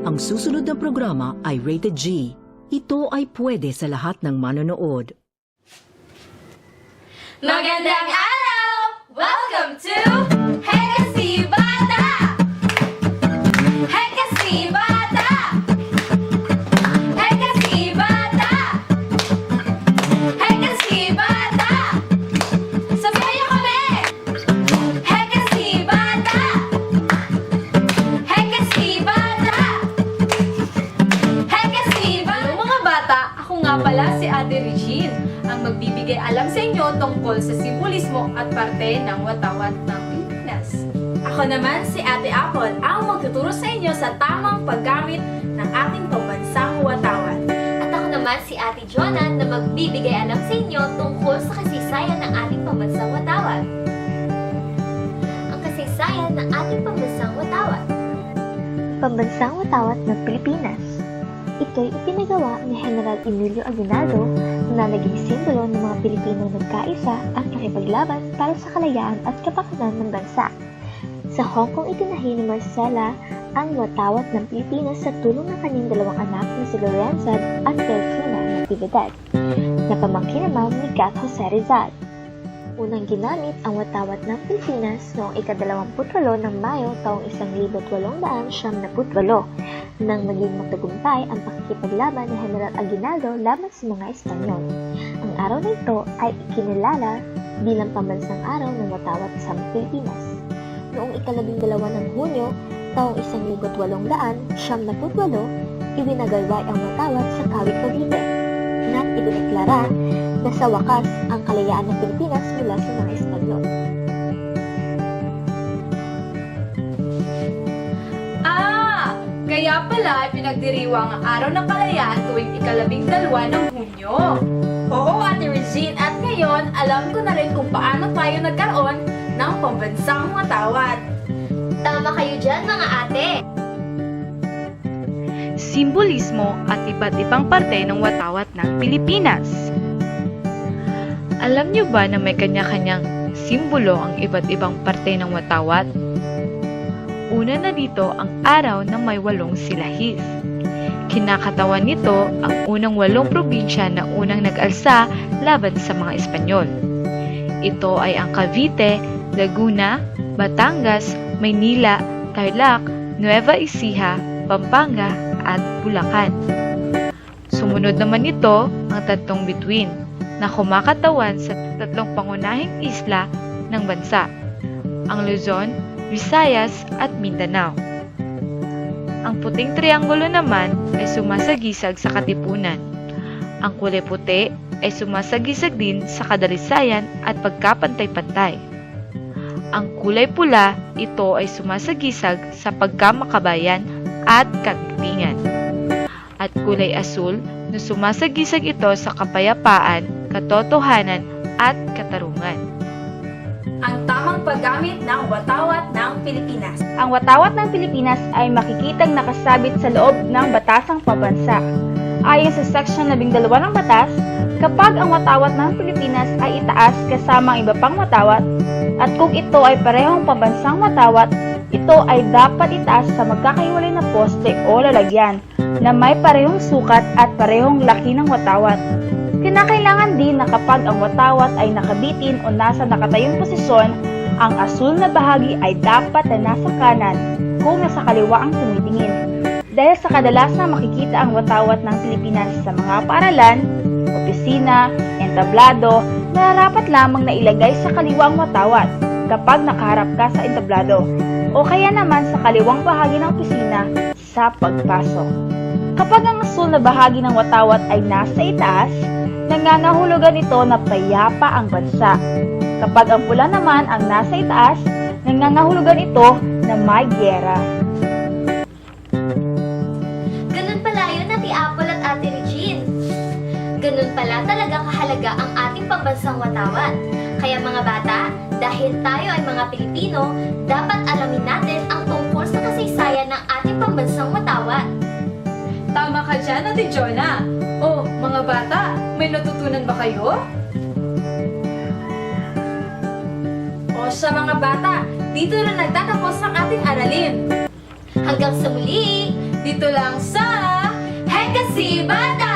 Ang susunod na programa ay rated G. Ito ay pwede sa lahat ng manonood. Magandang araw! Welcome to Hey Kasi Bata! Hey Kasi Bata! Hey Kasi Bata! Hey Kasi Bata! Sabihan niyo kami! Hey Kasi Bata! Hey Kasi Bata! Hey Kasi Bata! Mga bata, ako nga pala si Ate Regine, ang magbibigay alam sa inyo tungkol sa simbolismo at parte ng watawat ng Pilipinas. Ako naman si Ate Apple, ang magtuturo sa inyo sa tamang paggamit ng ating pambansang watawat. At ako naman si Ate Jonah na magbibigay alam sa inyo tungkol sa kasaysayan ng ating pambansang watawat. Ang kasaysayan ng ating pambansang watawat. Pambansang watawat ng Pilipinas. Ito'y ipinagawa ni General Emilio Aguinaldo na naging simbolo ng mga Pilipinong nagkaisa at nakipaglaban para sa kalayaan at kapakanan ng bansa. Sa Hong Kong itinahi ni Marcela ang watawat ng Pilipinas sa tulong ng kanyang dalawang anak na si Lorenza at Delfina Natividad, na pamangkin naman ni Gat Jose Rizal. Unang ginamit ang watawat ng Pilipinas noong ika-28 ng Mayo taong 1878 nang maging magtagumpay ang pakikipaglaban ni General Aguinaldo laban sa mga Espanyol. Ang araw na ito ay ikinilala bilang pambansang araw ng watawat sa Pilipinas. Noong ika-12 ng Hunyo taong 1878, ibinagayway ang watawat sa Kawit Cavite na idineklara na sa wakas ang kalayaan ng Pilipinas mula sa mga Espanyol. Kaya pala pinagdiriwang ang araw ng kalayaan tuwing ika-12 ng Hunyo. Oo, Ate Regine, at ngayon alam ko na rin kung paano tayo nagkaroon ng pambansang watawat. Tama kayo dyan mga ate! Simbolismo at iba't ibang parte ng watawat ng Pilipinas. Alam niyo ba na may kanya-kanyang simbolo ang iba't ibang parte ng watawat? Una na dito ang araw na may 8 silahis. Kinakatawan nito ang unang 8 probinsya na unang nag-alsa laban sa mga Espanyol. Ito ay ang Cavite, Laguna, Batangas, Maynila, Tarlac, Nueva Ecija, Pampanga, at Bulacan. Sumunod naman ito ang 3 bituin na kumakatawan sa 3 pangunahing isla ng bansa, ang Luzon, Visayas at Mindanao. Ang puting trianggulo naman ay sumasagisag sa Katipunan. Ang kulay puti ay sumasagisag din sa kadalisayan at pagkapantay-pantay. Ang kulay pula, ito ay sumasagisag sa pagkamakabayan at katigtingan. At kulay asul na sumasagisag ito sa kapayapaan, katotohanan at katarungan. Ang tamang paggamit ng watawat ng Pilipinas. Ang watawat ng Pilipinas ay makikitang nakasabit sa loob ng batasang pambansa. Ayon sa Section 12 ng batas, kapag ang watawat ng Pilipinas ay itaas kasama ang iba pang watawat, at kung ito ay parehong pambansang watawat, ito ay dapat itaas sa magkakahiwalay na poste o lalagyan na may parehong sukat at parehong laki ng watawat. Kinakailangan din na kapag ang watawat ay nakabitin o nasa nakatayong posisyon, ang asul na bahagi ay dapat na nasa kanan kung nasa kaliwa ang tumitingin. Dahil sa kadalasang makikita ang watawat ng Pilipinas sa mga paaralan, opisina, entablado, nararapat lamang na ilagay sa kaliwa ang watawat kapag nakaharap ka sa entablado, o kaya naman sa kaliwang bahagi ng opisina sa pagpasok. Kapag ang asul na bahagi ng watawat ay nasa itaas, nangangahulugan ito na payapa ang bansa. Kapag ang pula naman ang nasa itaas, nangangahulugan ito na may gyera. Ganun pala yun, Ate Apple at Ate Regine. Ganun pala talaga kahalaga ang ating pambansang watawat. Kaya mga bata, dahil tayo ay mga Pilipino, dapat alamin natin ang tungkol sa kasaysayan ng ating pambansang watawat. Tama ka dyan, Ate Jonah. Oh, mga bata, may natutunan ba kayo? O sa mga bata, dito na nagtatapos ang ating aralin. Hanggang sa muli! Dito lang sa Hey Kasi Bata!